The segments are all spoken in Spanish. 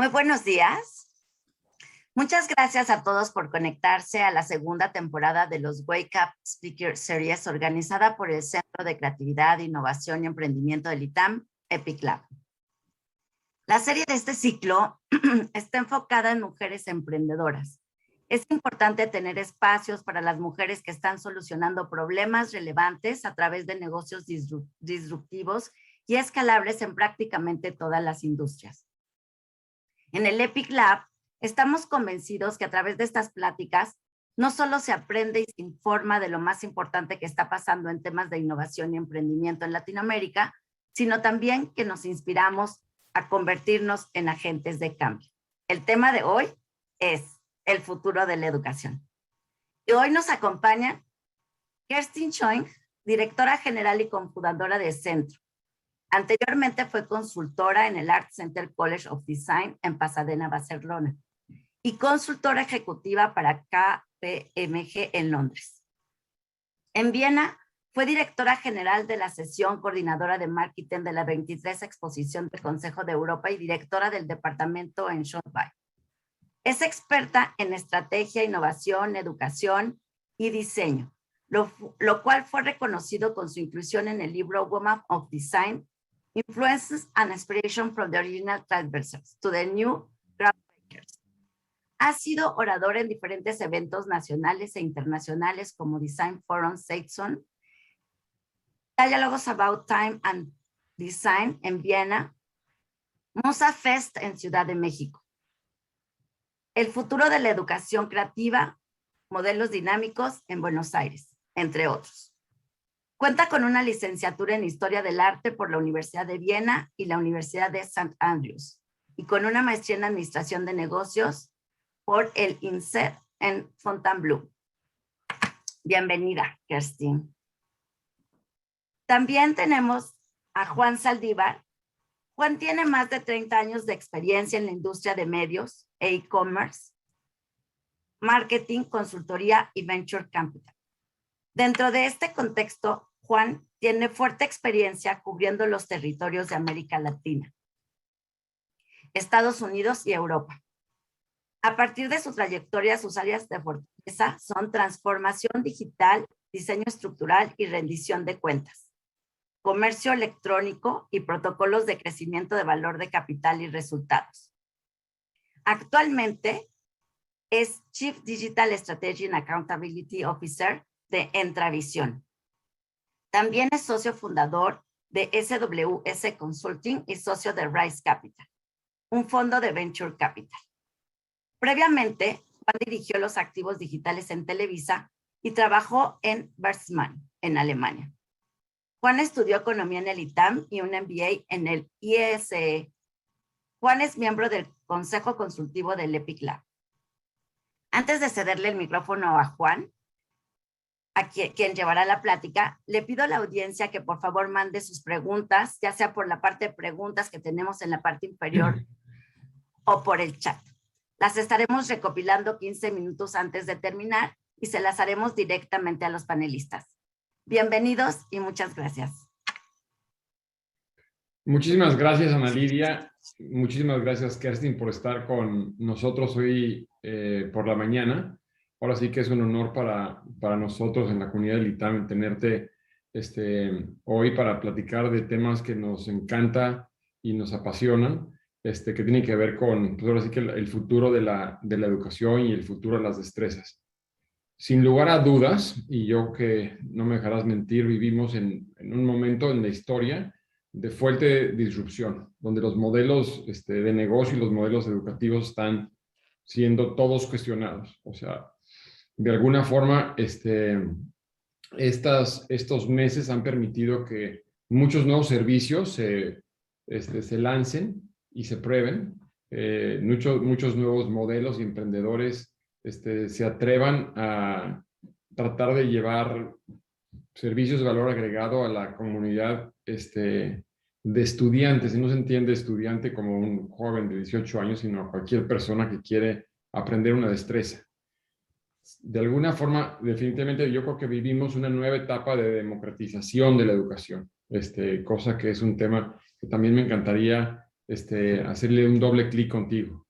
Muy buenos días. Muchas gracias a todos por conectarse a la segunda temporada de los Wake Up Speaker Series organizada por el Centro de Creatividad, Innovación y Emprendimiento del ITAM, Epic Lab. La serie de este ciclo está enfocada en mujeres emprendedoras. Es importante tener espacios para las mujeres que están solucionando problemas relevantes a través de negocios disruptivos y escalables en prácticamente todas las industrias. En el Epic Lab estamos convencidos que a través de estas pláticas no solo se aprende y se informa de lo más importante que está pasando en temas de innovación y emprendimiento en Latinoamérica, sino también que nos inspiramos a convertirnos en agentes de cambio. El tema de hoy es el futuro de la educación. Y hoy nos acompaña Kerstin Choing, directora general y cofundadora de Centro. Anteriormente fue consultora en el Art Center College of Design en Pasadena, Barcelona, y consultora ejecutiva para KPMG en Londres. En Viena fue directora general de la sesión coordinadora de marketing de la 23 Exposición del Consejo de Europa y directora del departamento en Schoenberg. Es experta en estrategia, innovación, educación y diseño, lo cual fue reconocido con su inclusión en el libro Women of Design, Influences and Inspiration from the Original Trailblazers to the New Groundbreakers. Ha sido orador en diferentes eventos nacionales e internacionales como Design Forum Saxon, Dialogues About Time and Design en Viena, Musa Fest en Ciudad de México. El futuro de la educación creativa, modelos dinámicos en Buenos Aires, entre otros. Cuenta con una licenciatura en Historia del Arte por la Universidad de Viena y la Universidad de St. Andrews, y con una maestría en Administración de Negocios por el INSEAD en Fontainebleau. Bienvenida, Kerstin. También tenemos a Juan Saldívar. Juan tiene más de 30 años de experiencia en la industria de medios e e-commerce, marketing, consultoría y venture capital. Dentro de este contexto, Juan tiene fuerte experiencia cubriendo los territorios de América Latina, Estados Unidos y Europa. A partir de su trayectoria, sus áreas de fortaleza son transformación digital, diseño estructural y rendición de cuentas, comercio electrónico y protocolos de crecimiento de valor de capital y resultados. Actualmente es Chief Digital Strategy and Accountability Officer de Entravisión. También es socio fundador de SWS Consulting y socio de Rise Capital, un fondo de Venture Capital. Previamente, Juan dirigió los activos digitales en Televisa y trabajó en Bertelsmann, en Alemania. Juan estudió economía en el ITAM y un MBA en el IESE. Juan es miembro del Consejo Consultivo del Epic Lab. Antes de cederle el micrófono a Juan, a quien llevará la plática, le pido a la audiencia que por favor mande sus preguntas, ya sea por la parte de preguntas que tenemos en la parte inferior o por el chat. Las estaremos recopilando 15 minutos antes de terminar y se las haremos directamente a los panelistas. Bienvenidos y muchas gracias. Muchísimas gracias, Ana Lidia. Muchísimas gracias, Kerstin, por estar con nosotros hoy por la mañana. Ahora sí que es un honor para nosotros en la comunidad del ITAM tenerte hoy para platicar de temas que nos encanta y nos apasionan, que tienen que ver con, pues ahora sí que el futuro de la educación y el futuro de las destrezas. Sin lugar a dudas, y yo que no me dejarás mentir, vivimos en un momento en la historia de fuerte disrupción, donde los modelos de negocio y los modelos educativos están siendo todos cuestionados. O sea, de alguna forma, estos meses han permitido que muchos nuevos servicios se lancen y se prueben. Muchos nuevos modelos y emprendedores se atrevan a tratar de llevar servicios de valor agregado a la comunidad de estudiantes. Y no se entiende estudiante como un joven de 18 años, sino cualquier persona que quiere aprender una destreza. De alguna forma, definitivamente yo creo que vivimos una nueva etapa de democratización de la educación, cosa que es un tema que también me encantaría hacerle un doble clic contigo.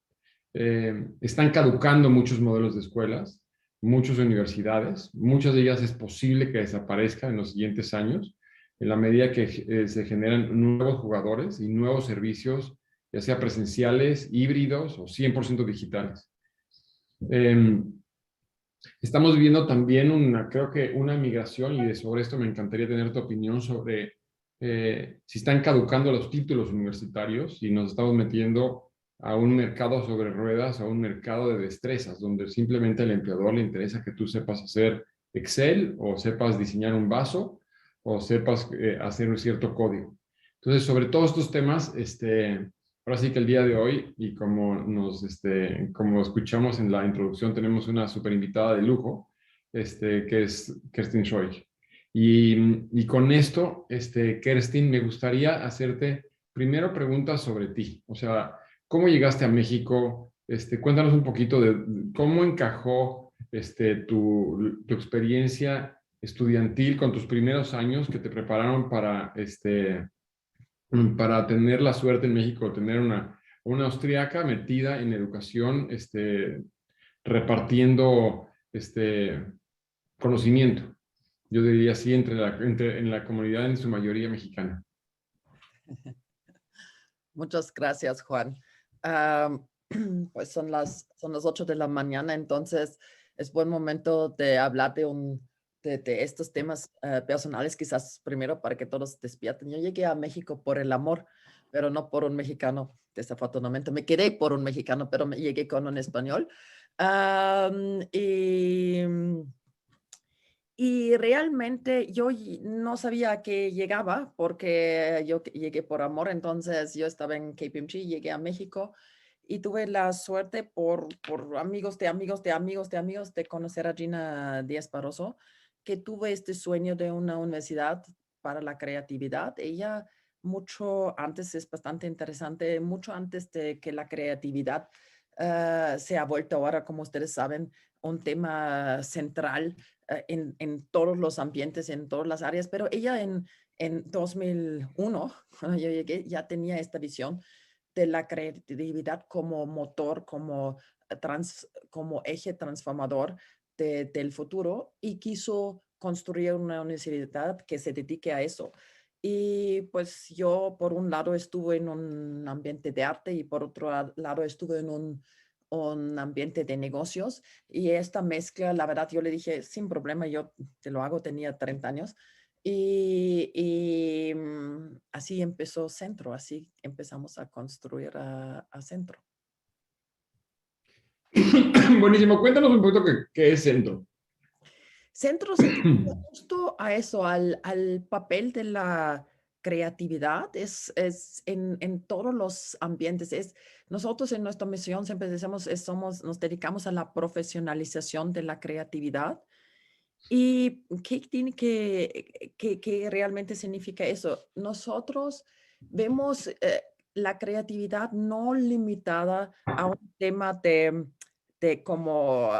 Están caducando muchos modelos de escuelas, muchas universidades, muchas de ellas es posible que desaparezcan en los siguientes años, en la medida que se generan nuevos jugadores y nuevos servicios, ya sea presenciales, híbridos o 100% digitales. Estamos viviendo también creo que una migración, y sobre esto me encantaría tener tu opinión sobre si están caducando los títulos universitarios y nos estamos metiendo a un mercado sobre ruedas, a un mercado de destrezas, donde simplemente al empleador le interesa que tú sepas hacer Excel o sepas diseñar un vaso o sepas hacer un cierto código. Entonces, sobre todos estos temas, ahora sí que el día de hoy, y como escuchamos en la introducción, tenemos una super invitada de lujo, que es Kerstin Scheuch. Y con esto, Kerstin, me gustaría hacerte primero preguntas sobre ti. O sea, ¿cómo llegaste a México? Cuéntanos un poquito de cómo encajó tu experiencia estudiantil con tus primeros años que te prepararon para tener la suerte en México de tener una austríaca metida en educación, repartiendo conocimiento. Yo diría así, en la comunidad en su mayoría mexicana. Muchas gracias, Juan. Pues son las 8 de la mañana, entonces es buen momento de hablar de estos temas personales, quizás primero para que todos despierten. Yo llegué a México por el amor, pero no por un mexicano, desafortunadamente. Me quedé por un mexicano, pero me llegué con un español. Y realmente yo no sabía a qué llegaba porque yo llegué por amor, entonces yo estaba en KPMG, llegué a México y tuve la suerte por amigos de amigos de amigos de amigos de conocer a Gina Díaz Barroso, que tuve este sueño de una universidad para la creatividad. Ella mucho antes, es bastante interesante, mucho antes de que la creatividad se ha vuelto ahora, como ustedes saben, un tema central en todos los ambientes, en todas las áreas, pero ella en 2001, cuando yo llegué, ya tenía esta visión de la creatividad como motor, como eje transformador del futuro y quiso construir una universidad que se dedique a eso. Y pues yo, por un lado, estuve en un ambiente de arte y por otro lado, estuve en un ambiente de negocios y esta mezcla, la verdad, yo le dije, sin problema, yo te lo hago, tenía 30 años. Así empezó Centro, así empezamos a construir a Centro. Buenísimo, cuéntanos un poquito qué es Centro. Centro se dedica justo a eso, al papel de la creatividad, es en todos los ambientes. Nosotros en nuestra misión siempre decimos, nos dedicamos a la profesionalización de la creatividad. ¿Y qué realmente significa eso? Nosotros vemos la creatividad no limitada a un tema de como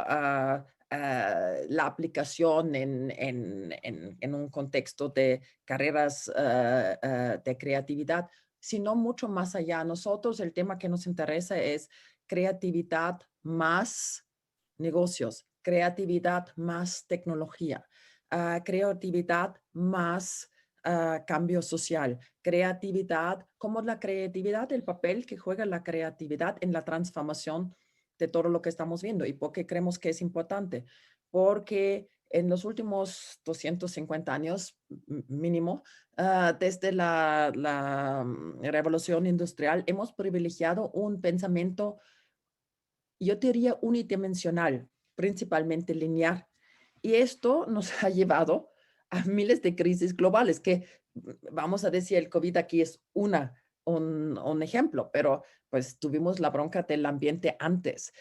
la aplicación en un contexto de carreras de creatividad, sino mucho más allá. Nosotros el tema que nos interesa es creatividad más negocios, creatividad más tecnología, creatividad más cambio social, creatividad, como la creatividad, el papel que juega la creatividad en la transformación de todo lo que estamos viendo. ¿Y por qué creemos que es importante? Porque en los últimos 250 años mínimo, desde la revolución industrial, hemos privilegiado un pensamiento, yo diría, unidimensional, principalmente lineal. Y esto nos ha llevado a miles de crisis globales, que vamos a decir, el COVID aquí es un ejemplo, pero pues tuvimos la bronca del ambiente antes,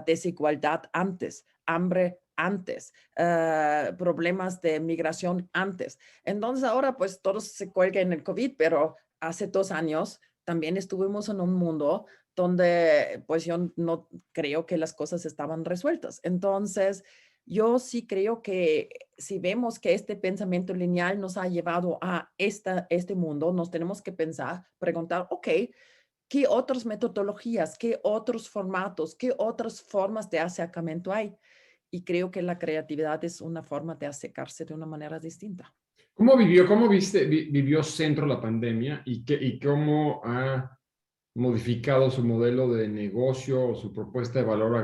desigualdad antes, hambre antes, problemas de migración antes. Entonces ahora pues todos se cuelgan en el COVID, pero hace 2 años también estuvimos en un mundo donde pues yo no creo que las cosas estaban resueltas. Entonces, yo sí creo que si vemos que este pensamiento lineal nos ha llevado a este mundo, nos tenemos que preguntar, ok, ¿qué otras metodologías, qué otros formatos, qué otras formas de acercamiento hay? Y creo que la creatividad es una forma de acercarse de una manera distinta. Vivió Centro la pandemia y cómo ha modificado su modelo de negocio o su propuesta de valor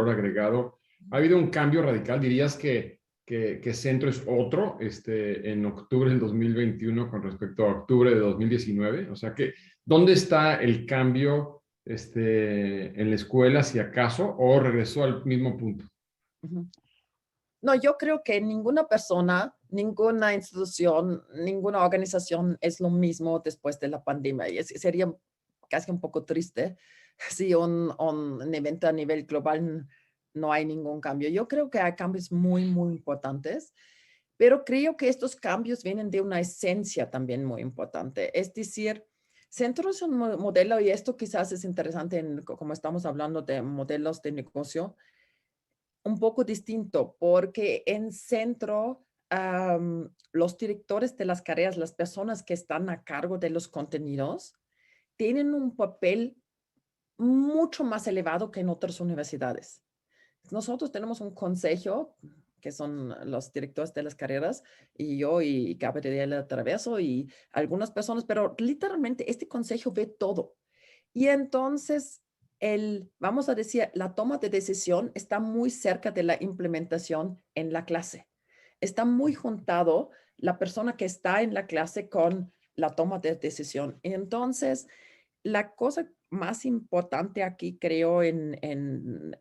agregado? ¿Ha habido un cambio radical? ¿Dirías que Centro es otro en octubre del 2021 con respecto a octubre de 2019? O sea, ¿dónde está el cambio en la escuela, si acaso, o regresó al mismo punto? Ujú. No, yo creo que ninguna persona, ninguna institución, ninguna organización es lo mismo después de la pandemia. Y sería casi un poco triste si un evento a nivel global no hay ningún cambio. Yo creo que hay cambios muy, muy importantes, pero creo que estos cambios vienen de una esencia también muy importante. Es decir, Centro es un modelo, y esto quizás es interesante como estamos hablando de modelos de negocio, un poco distinto, porque en Centro, los directores de las carreras, las personas que están a cargo de los contenidos, tienen un papel mucho más elevado que en otras universidades. Nosotros tenemos un consejo, que son los directores de las carreras, y yo y Gabriela Traverso y algunas personas, pero literalmente este consejo ve todo. Y entonces, vamos a decir, la toma de decisión está muy cerca de la implementación en la clase. Está muy juntado la persona que está en la clase con la toma de decisión. Y entonces, la cosa más importante aquí, creo, en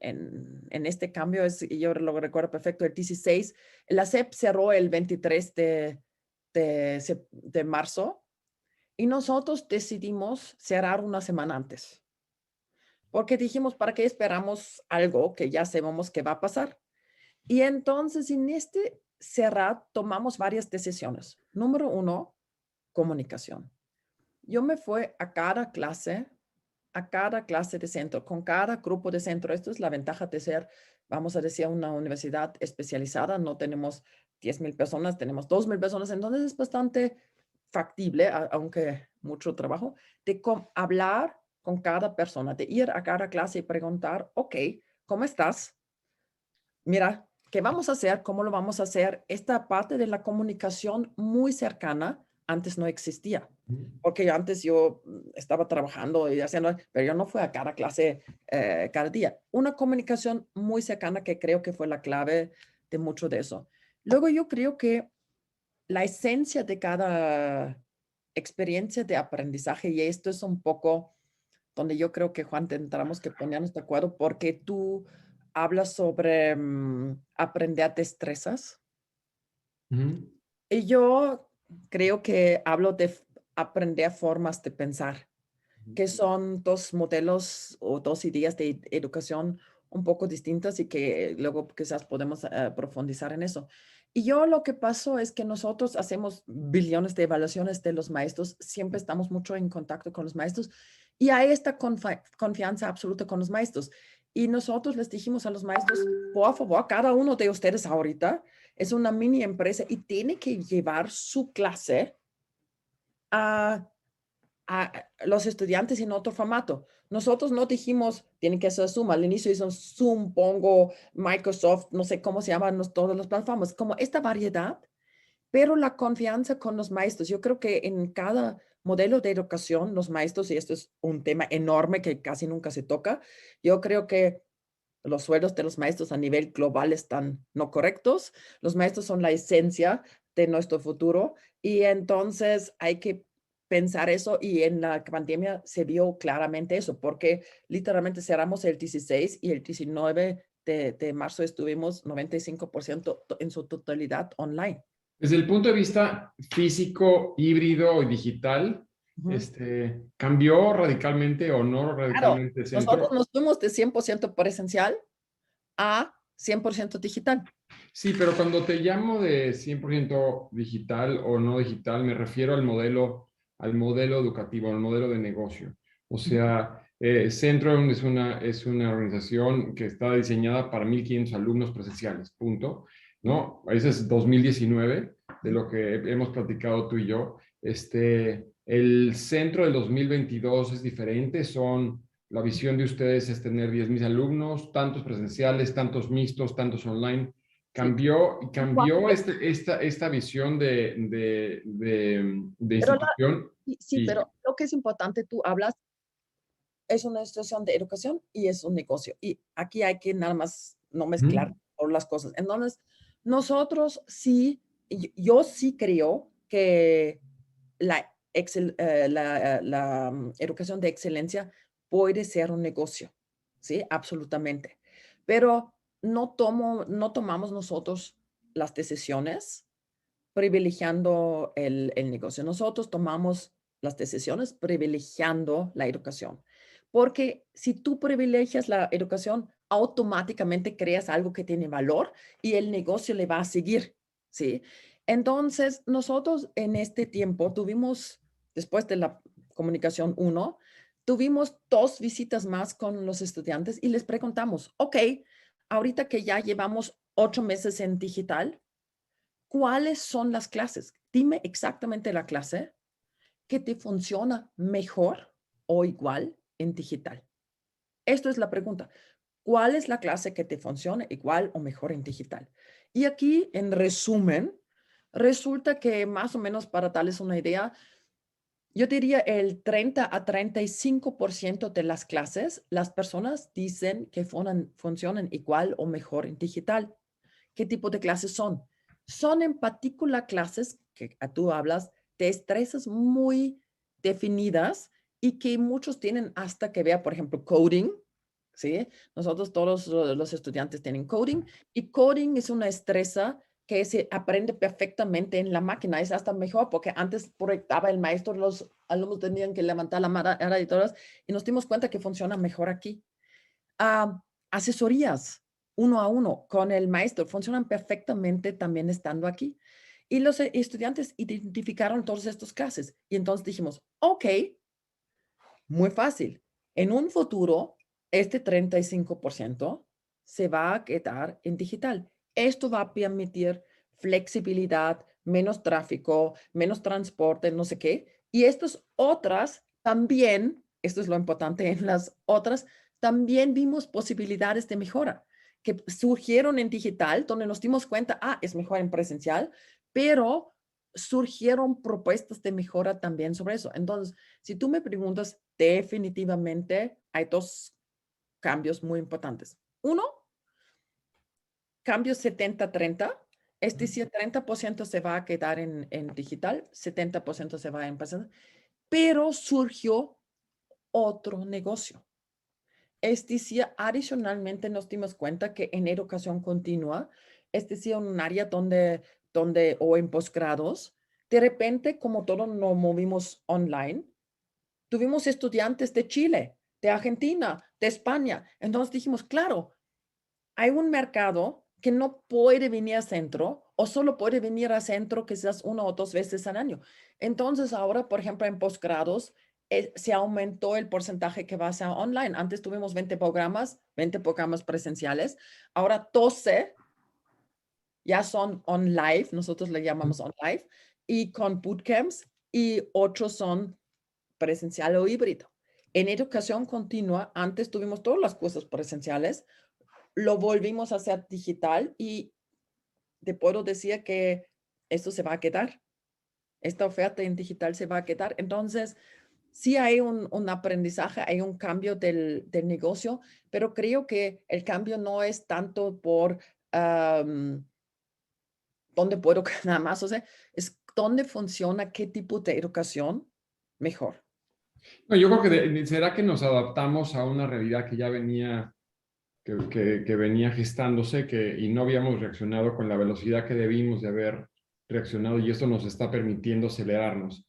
este cambio es, y yo lo recuerdo perfecto, el 16, la SEP cerró el 23 de marzo y nosotros decidimos cerrar una semana antes. Porque dijimos, ¿para qué esperamos algo que ya sabemos que va a pasar? Y entonces en este cerrar tomamos varias decisiones. Número uno, comunicación. Yo me fui a cada clase de centro, con cada grupo de centro. Esto es la ventaja de ser, vamos a decir, una universidad especializada. No tenemos 10,000 personas, tenemos 2,000 personas. Entonces es bastante factible, aunque mucho trabajo, de hablar con cada persona, de ir a cada clase y preguntar, ok, ¿cómo estás? Mira, ¿qué vamos a hacer? ¿Cómo lo vamos a hacer? Esta parte de la comunicación muy cercana antes no existía. Porque antes yo estaba trabajando y haciendo, pero yo no fui a cada clase cada día. Una comunicación muy cercana que creo que fue la clave de mucho de eso. Luego yo creo que la esencia de cada experiencia de aprendizaje, y esto es un poco donde yo creo que, Juan, tendremos que ponernos de acuerdo porque tú hablas sobre aprender destrezas Ujú. y yo creo que hablo de aprender formas de pensar, que son dos modelos o dos ideas de educación un poco distintas y que luego quizás podemos profundizar en eso. Y yo lo que pasó es que nosotros hacemos billones de evaluaciones de los maestros, siempre estamos mucho en contacto con los maestros y hay esta confianza absoluta con los maestros. Y nosotros les dijimos a los maestros, por favor, cada uno de ustedes ahorita es una mini empresa y tiene que llevar su clase a los estudiantes en otro formato. Nosotros no dijimos, tienen que ser Zoom. Al inicio hizo Zoom, Pongo, Microsoft, no sé cómo se llaman todas las plataformas, como esta variedad, pero la confianza con los maestros. Yo creo que en cada modelo de educación, los maestros, y esto es un tema enorme que casi nunca se toca, yo creo que los sueldos de los maestros a nivel global están no correctos. Los maestros son la esencia de nuestro futuro y entonces hay que pensar eso y en la pandemia se vio claramente eso, porque literalmente cerramos el 16 y el 19 de marzo estuvimos 95% en su totalidad online. Desde el punto de vista físico, híbrido y digital, Ujú. ¿cambió radicalmente o no Claro, radicalmente el nosotros centro? nos fuimos de 100% presencial a 100% digital. Sí, pero cuando te llamo de 100% digital o no digital, me refiero al modelo educativo, al modelo de negocio. O sea, Centro es una organización que está diseñada para 1,500 alumnos presenciales, punto. ¿No? Ese es 2019, de lo que hemos platicado tú y yo. El centro del 2022 es diferente, la visión de ustedes es tener 10,000 alumnos, tantos presenciales, tantos mixtos, tantos online. Cambió esta visión de Pero institución. sí, pero lo que es importante, tú hablas, es una institución de educación y es un negocio. Y aquí hay que nada más no mezclar por las cosas. Entonces, nosotros sí, yo sí creo que la educación de excelencia puede ser un negocio, ¿sí? Absolutamente. Pero no tomamos nosotros las decisiones privilegiando el negocio. Nosotros tomamos las decisiones privilegiando la educación. Porque si tú privilegias la educación, automáticamente creas algo que tiene valor y el negocio le va a seguir, ¿sí? Entonces, nosotros en este tiempo tuvimos, después de la comunicación 1, tuvimos 2 visitas más con los estudiantes y les preguntamos, ok, ahorita que ya llevamos 8 meses en digital, ¿cuáles son las clases? Dime exactamente la clase que te funciona mejor o igual en digital. Esto es la pregunta. ¿Cuál es la clase que te funciona igual o mejor en digital? Y aquí, en resumen, resulta que más o menos para darles una idea, yo diría el 30 a 35% de las clases, las personas dicen que funcionan igual o mejor en digital. ¿Qué tipo de clases son? Son en particular clases que tú hablas de destrezas muy definidas y que muchos tienen hasta que ver, por ejemplo, coding, ¿sí? Nosotros todos los estudiantes tienen coding y coding es una destreza que se aprende perfectamente en la máquina. Es hasta mejor porque antes proyectaba el maestro, los alumnos tenían que levantar la mano y todas, y nos dimos cuenta que funciona mejor aquí. Asesorías 1 a 1 con el maestro funcionan perfectamente también estando aquí. Y los estudiantes identificaron todas estas clases. Y entonces dijimos, ok, muy fácil. En un futuro, este 35% se va a quedar en digital. Esto va a permitir flexibilidad, menos tráfico, menos transporte, no sé qué. Y estas otras también, esto es lo importante en las otras, también vimos posibilidades de mejora que surgieron en digital, donde nos dimos cuenta, es mejor en presencial, pero surgieron propuestas de mejora también sobre eso. Entonces, si tú me preguntas, definitivamente hay 2 cambios muy importantes. Uno, cambio 70-30, es decir, 30% se va a quedar en digital, 70% se va a empezar, pero surgió otro negocio. Es decir, adicionalmente nos dimos cuenta que en educación continua, es decir, en un área donde o en posgrados, de repente, como todos nos movimos online, tuvimos estudiantes de Chile, de Argentina, de España. Entonces dijimos, claro, hay un mercado que no puede venir a centro o solo puede venir a centro quizás 1 o 2 veces al año. Entonces ahora, por ejemplo, en posgrados, se aumentó el porcentaje que va a ser online. Antes tuvimos 20 programas presenciales. Ahora 12 ya son on live, nosotros le llamamos on live, y con bootcamps, y 8 son presencial o híbrido. En educación continua, antes tuvimos todas las cosas presenciales, lo volvimos a hacer digital y te puedo decir que esto se va a quedar. Esta oferta en digital se va a quedar. Entonces, sí hay un aprendizaje, hay un cambio del negocio, pero creo que el cambio no es tanto por dónde puedo nada más, o sea, es dónde funciona, qué tipo de educación mejor. No, yo creo que será que nos adaptamos a una realidad que ya venía, que venía gestándose y no habíamos reaccionado con la velocidad que debimos de haber reaccionado y esto nos está permitiendo acelerarnos.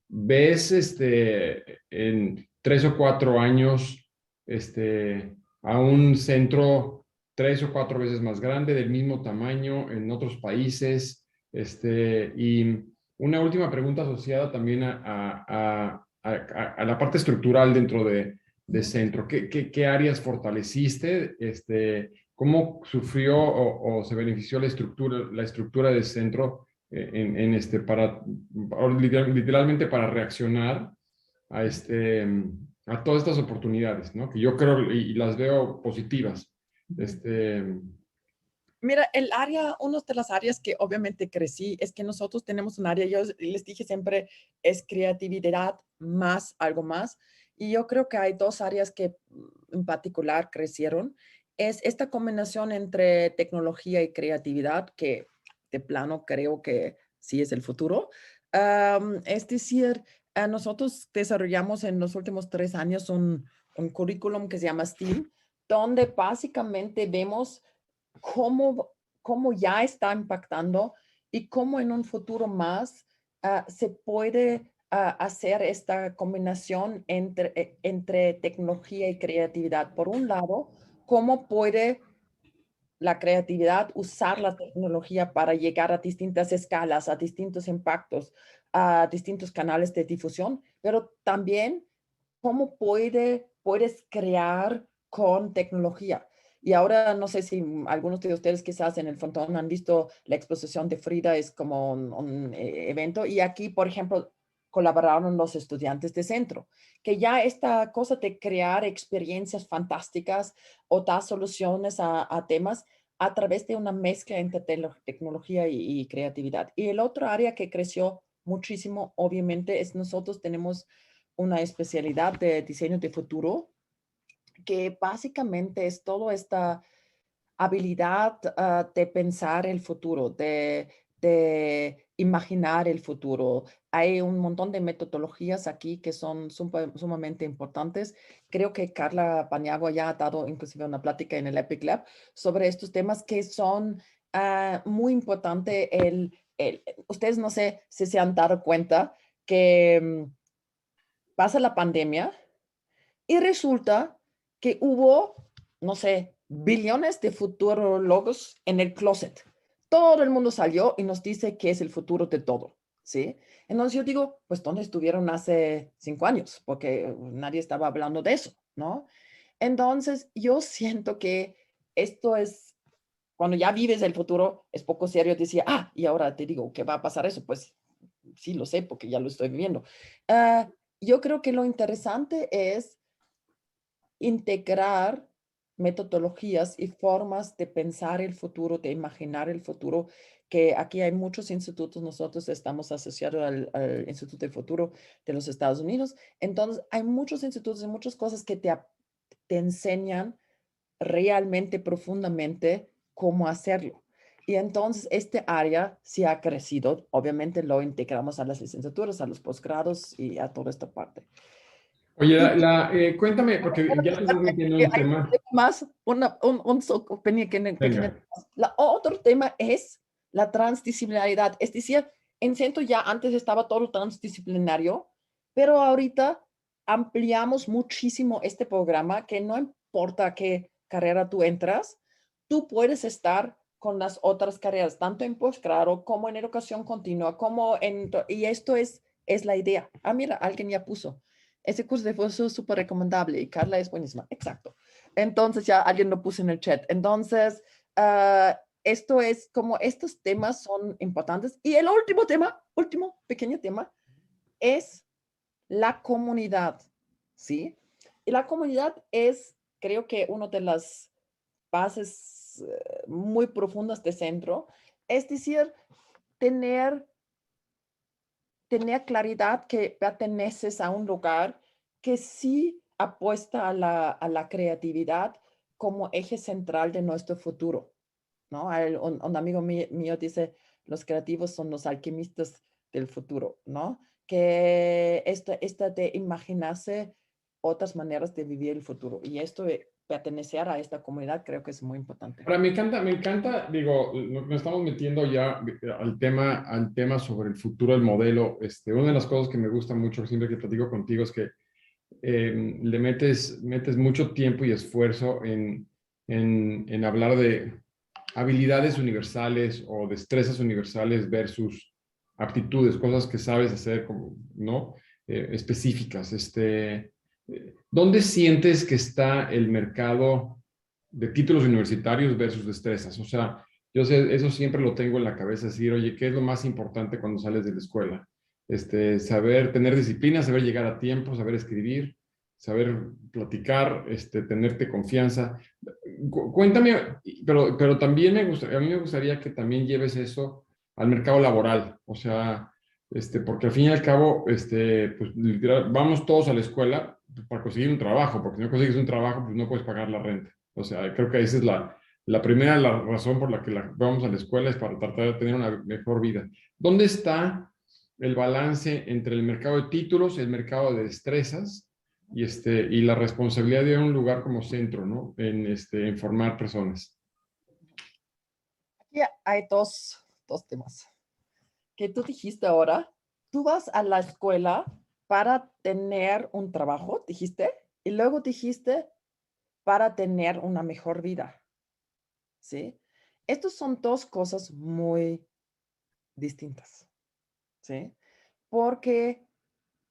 ¿Ves en 3 o 4 años a un centro 3 o 4 veces más grande, del mismo tamaño en otros países? Y una última pregunta asociada también a la parte estructural dentro de centro. ¿Qué áreas fortaleciste? ¿Cómo sufrió o se benefició la estructura del centro literalmente para reaccionar a, a todas estas oportunidades, ¿no? Que yo creo y las veo positivas. Mira, una de las áreas que obviamente crecí es que nosotros tenemos un área, yo les dije siempre, es creatividad más algo más. Y yo creo que hay dos áreas que en particular crecieron. Es esta combinación entre tecnología y creatividad, que de plano creo que sí es el futuro. Es decir, nosotros desarrollamos en los últimos 3 años un currículum que se llama STEAM, donde básicamente vemos cómo ya está impactando y cómo en un futuro más se puede hacer esta combinación entre tecnología y creatividad. Por un lado, cómo puede la creatividad usar la tecnología para llegar a distintas escalas, a distintos impactos, a distintos canales de difusión, pero también cómo puedes crear con tecnología. Y ahora no sé si algunos de ustedes quizás en el frontón han visto la exposición de Frida, es como un evento. Y aquí, por ejemplo, colaboraron los estudiantes de centro, que ya esta cosa de crear experiencias fantásticas o dar soluciones a temas a través de una mezcla entre tecnología y creatividad. Y el otro área que creció muchísimo, obviamente, es nosotros tenemos una especialidad de diseño de futuro, que básicamente es toda esta habilidad de pensar el futuro, de imaginar el futuro. Hay un montón de metodologías aquí que son sumamente importantes. Creo que Carla Paniagua ya ha dado inclusive una plática en el Epic Lab sobre estos temas que son muy importantes. Ustedes no sé si se han dado cuenta que pasa la pandemia y resulta que hubo, no sé, billones de futurólogos en el closet. Todo el mundo salió y nos dice que es el futuro de todo, ¿sí? Entonces yo digo, pues ¿dónde estuvieron hace 5 años? Porque nadie estaba hablando de eso, ¿no? Entonces yo siento que esto es, cuando ya vives el futuro, es poco serio decir, y ahora te digo, ¿qué va a pasar eso? Pues sí lo sé porque ya lo estoy viviendo. Yo creo que lo interesante es integrar metodologías y formas de pensar el futuro, de imaginar el futuro, que aquí hay muchos institutos, nosotros estamos asociados al Instituto del Futuro de los Estados Unidos, entonces hay muchos institutos y muchas cosas que te enseñan realmente profundamente cómo hacerlo. Y entonces este área sí ha crecido, obviamente lo integramos a las licenciaturas, a los posgrados y a toda esta parte. Oye, cuéntame, porque ya te estás metiendo en un tema. Más, pequeña. Otro tema es la transdisciplinaridad. Es decir, en centro ya antes estaba todo transdisciplinario, pero ahorita ampliamos muchísimo este programa que no importa qué carrera tú entras, tú puedes estar con las otras carreras, tanto en posgrado como en educación continua, y esto es la idea. Mira, alguien ya puso. Ese curso de fue súper recomendable y Carla es buenísima. Exacto. Entonces ya alguien lo puso en el chat. Entonces, esto es como estos temas son importantes. Y el último pequeño tema, es la comunidad, ¿sí? Y la comunidad es, creo que una de las bases muy profundas de centro. Es decir, tener claridad que perteneces a un lugar que sí apuesta a la creatividad como eje central de nuestro futuro, ¿no? Un amigo mío dice, los creativos son los alquimistas del futuro, ¿no? Que esta de imaginarse otras maneras de vivir el futuro. Y esto de pertenecer a esta comunidad creo que es muy importante. Ahora, me encanta, digo, nos estamos metiendo ya al tema sobre el futuro del modelo. Una de las cosas que me gusta mucho siempre que platico contigo es que le metes mucho tiempo y esfuerzo en hablar de habilidades universales o destrezas universales versus aptitudes, cosas que sabes hacer, como, ¿no? Específicas. ¿Dónde sientes que está el mercado de títulos universitarios versus destrezas? O sea, Yo sé, eso siempre lo tengo en la cabeza, decir, oye, ¿qué es lo más importante cuando sales de la escuela? Saber tener disciplina, saber llegar a tiempo, saber escribir, saber platicar, tenerte confianza. Cuéntame, pero también a mí me gustaría que también lleves eso al mercado laboral, o sea, porque al fin y al cabo, pues literal, vamos todos a la escuela para conseguir un trabajo, porque si no consigues un trabajo, pues no puedes pagar la renta. O sea, creo que esa es la razón por la que vamos a la escuela es para tratar de tener una mejor vida. ¿Dónde está el balance entre el mercado de títulos, el mercado de destrezas y la responsabilidad de un lugar como centro, ¿no? En formar personas. Aquí hay dos temas. Que tú dijiste ahora, tú vas a la escuela para tener un trabajo, dijiste, y luego dijiste para tener una mejor vida, ¿sí? Estas son dos cosas muy distintas, ¿sí? Porque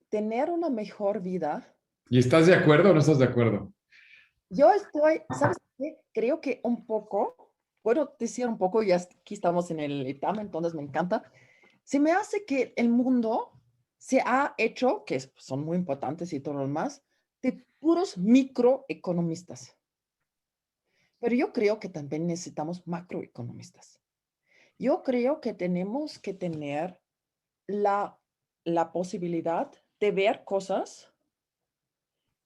tener una mejor vida, ¿Y estás de acuerdo o no estás de acuerdo? yo estoy, ¿sabes qué? Creo que un poco, puedo decir un poco, ya aquí estamos en el examen, entonces me encanta. Se me hace que el mundo se ha hecho, que son muy importantes y todo lo demás, de puros microeconomistas. Pero yo creo que también necesitamos macroeconomistas. Yo creo que tenemos que tener la, la posibilidad de ver cosas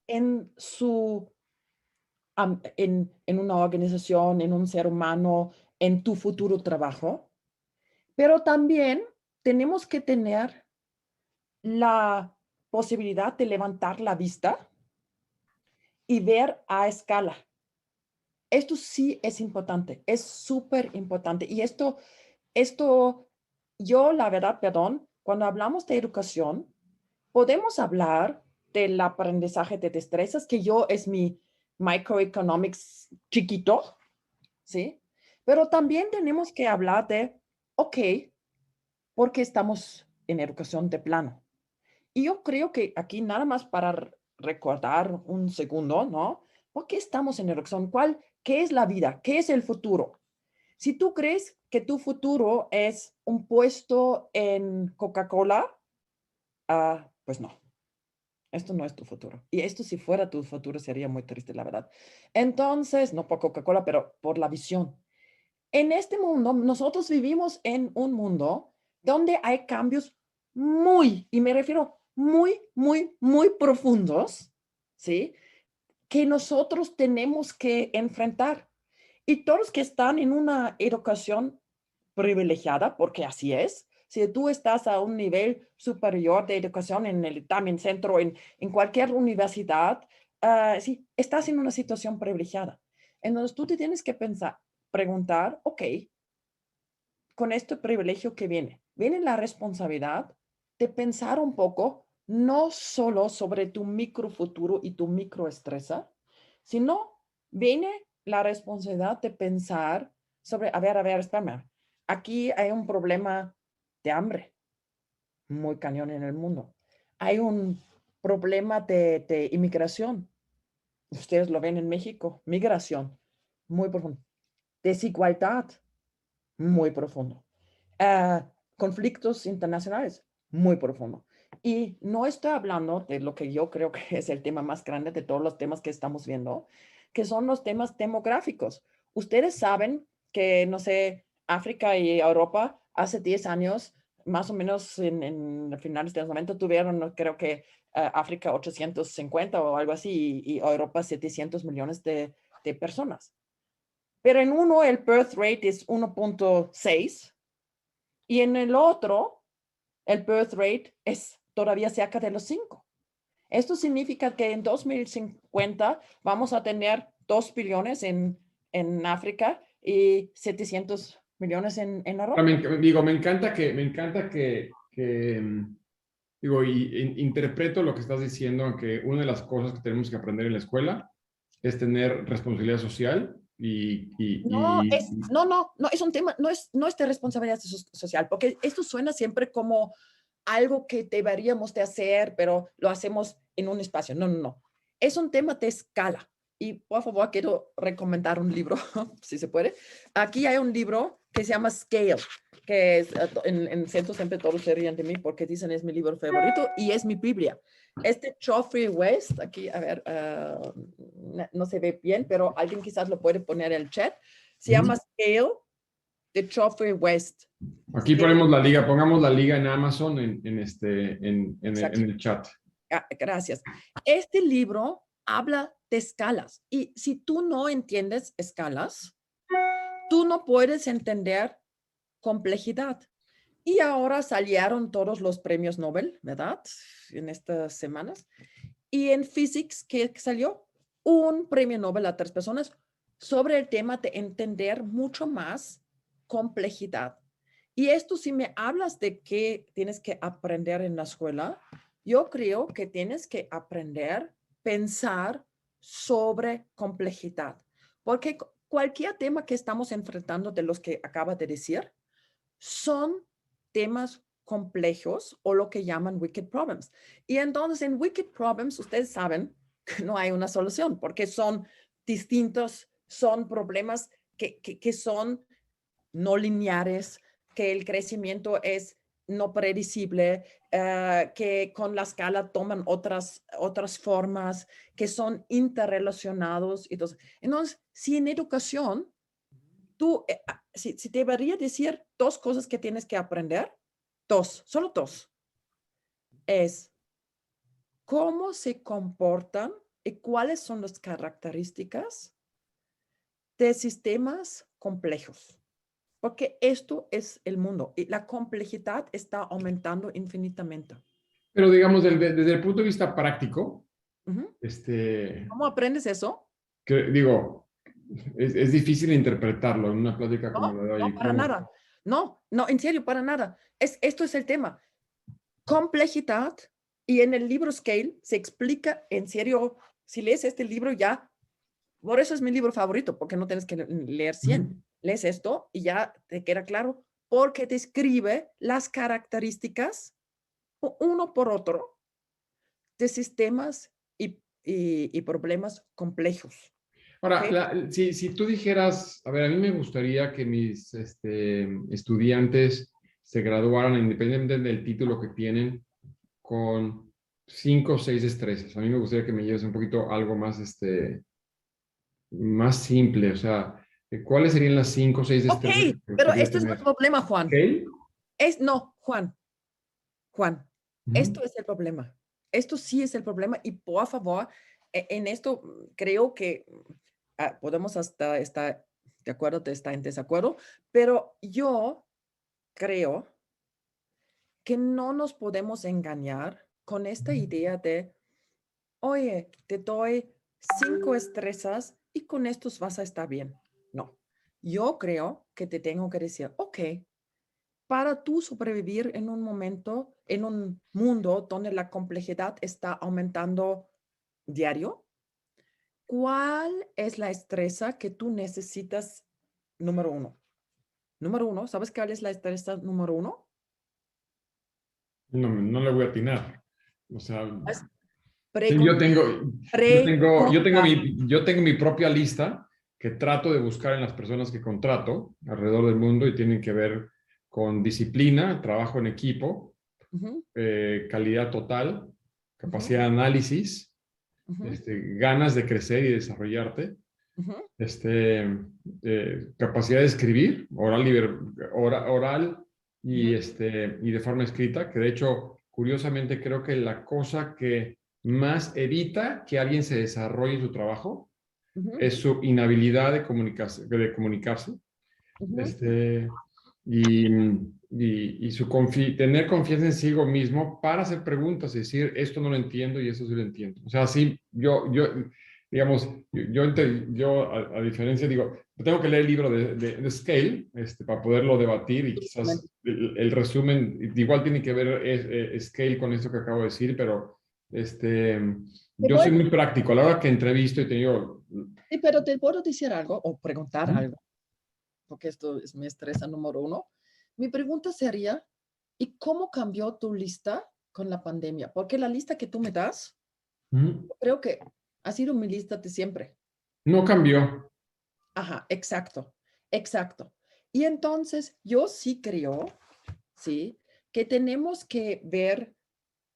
en en una organización, en un ser humano, en tu futuro trabajo, pero también tenemos que tener la posibilidad de levantar la vista y ver a escala. Esto sí es importante, es súper importante. Y esto, yo la verdad, perdón, cuando hablamos de educación, podemos hablar del aprendizaje de destrezas, que yo es mi microeconomics chiquito, ¿sí? Pero también tenemos que hablar de, ok, ¿por qué estamos en educación de plano? Y yo creo que aquí nada más para recordar un segundo, ¿no? ¿Por qué estamos en educación? ¿Qué es la vida? ¿Qué es el futuro? Si tú crees que tu futuro es un puesto en Coca-Cola, pues no, esto no es tu futuro. Y esto si fuera tu futuro sería muy triste, la verdad. Entonces, no por Coca-Cola, pero por la visión. En este mundo, nosotros vivimos en un mundo donde hay cambios y me refiero muy profundos, ¿sí? Que nosotros tenemos que enfrentar. Y todos los que están en una educación privilegiada, porque así es, si tú estás a un nivel superior de educación en el también centro, en cualquier universidad, sí, estás en una situación privilegiada. Entonces tú te tienes que preguntar, ok, con este privilegio que viene la responsabilidad de pensar un poco, no solo sobre tu micro futuro y tu microestresa, sino viene la responsabilidad de pensar sobre, a ver, espérame, aquí hay un problema de hambre muy cañón en el mundo. Hay un problema de inmigración. Ustedes lo ven en México, migración, muy profundo. Desigualdad, muy profundo. Conflictos internacionales, muy profundo. Y no estoy hablando de lo que yo creo que es el tema más grande de todos los temas que estamos viendo, que son los temas demográficos. Ustedes saben que, no sé, África y Europa hace 10 años, más o menos en finales de los 90, tuvieron, creo que África 850 o algo así, y Europa 700 millones de personas. Pero en uno el birth rate es 1.6 y en el otro el birth rate es todavía cerca de los 5. Esto significa que en 2050 vamos a tener 2 billones en África y 700 millones en Europa. Digo, me encanta digo, interpreto lo que estás diciendo, que una de las cosas que tenemos que aprender en la escuela es tener responsabilidad social No, es un tema, no es de responsabilidad social, porque esto suena siempre como algo que deberíamos de hacer, pero lo hacemos en un espacio. No. Es un tema de escala. Y por favor, quiero recomendar un libro, si se puede. Aquí hay un libro que se llama Scale, que es, en centro siempre todos se ríen de mí porque dicen es mi libro favorito y es mi Biblia. Geoffrey West, aquí, a ver, no se ve bien, pero alguien quizás lo puede poner en el chat. Se llama Scale de Geoffrey West. Aquí ponemos la liga, pongamos la liga en Amazon en el chat. Gracias. Este libro habla de escalas y si tú no entiendes escalas, tú no puedes entender complejidad. Y ahora salieron todos los premios Nobel, ¿verdad? En estas semanas. Y en Physics, ¿qué salió? Un premio Nobel a 3 personas sobre el tema de entender mucho más complejidad. Y esto, si me hablas de qué tienes que aprender en la escuela, yo creo que tienes que aprender, pensar sobre complejidad. Porque cualquier tema que estamos enfrentando de los que acaba de decir, son temas complejos o lo que llaman wicked problems. Y entonces en wicked problems, ustedes saben que no hay una solución porque son distintos, son problemas que son no lineares, que el crecimiento es no predecible, que con la escala toman otras formas, que son interrelacionados. Entonces, si en educación tú, si te debería decir 2 cosas que tienes que aprender, 2, solo 2, es cómo se comportan y cuáles son las características de sistemas complejos. Porque esto es el mundo y la complejidad está aumentando infinitamente. Pero digamos, desde el punto de vista práctico, ¿Cómo aprendes eso? digo, es difícil interpretarlo en una plática como la de hoy. No, para nada. No, en serio, para nada. Esto es el tema. Complejidad, y en el libro Scale se explica, en serio, si lees este libro ya, por eso es mi libro favorito, porque no tienes que leer 100. Lees esto y ya te queda claro, porque describe las características, uno por otro, de sistemas y problemas complejos. Ahora, ¿Okay? si tú dijeras, a ver, a mí me gustaría que mis estudiantes se graduaran, independientemente del título que tienen, con 5 o 6 destrezas. A mí me gustaría que me lleves un poquito algo más, más simple. O sea, ¿cuáles serían las 5 o 6 Ok, destrezas que te pero gustaría esto es el tener? problema, Juan. ¿Ok? No, Juan, Ujú. esto es el problema. Esto sí es el problema y por favor, en esto creo que podemos hasta estar de acuerdo, estar en desacuerdo, pero yo creo que no nos podemos engañar con esta idea de, oye, te doy 5 destrezas y con estos vas a estar bien. No, yo creo que te tengo que decir, ok, para tú sobrevivir en un momento, en un mundo donde la complejidad está aumentando diario, ¿cuál es la destreza que tú necesitas número 1? Número 1, ¿sabes cuál es la destreza número 1? No le voy a atinar. O sea, Es sí, preguntar. yo tengo mi propia lista que trato de buscar en las personas que contrato alrededor del mundo y tienen que ver con disciplina, trabajo en equipo, Ujú, calidad total, ujú, capacidad de análisis, ujú, ganas de crecer y desarrollarte, ujú, capacidad de escribir, oral ujú, y de forma escrita, que de hecho, curiosamente, creo que la cosa que más evita que alguien se desarrolle en su trabajo ujú, es su inhabilidad de comunicarse. ujú. Este, y, tener confianza en sí mismo para hacer preguntas y decir, esto no lo entiendo y esto sí lo entiendo. O sea, sí, digamos, a diferencia, digo, tengo que leer el libro de Scale para poderlo debatir y quizás el resumen, igual tiene que ver Scale con esto que acabo de decir, pero Te yo voy soy muy práctico. A la hora que entrevisto y te digo... Sí, pero te puedo decir algo o preguntar ¿Mm? algo, porque esto es mi estresa número 1. Mi pregunta sería, ¿y cómo cambió tu lista con la pandemia? Porque la lista que tú me das, ¿Mm? creo que ha sido mi lista de siempre. No cambió. Ajá, exacto, exacto. Y entonces yo sí creo, sí, que tenemos que ver,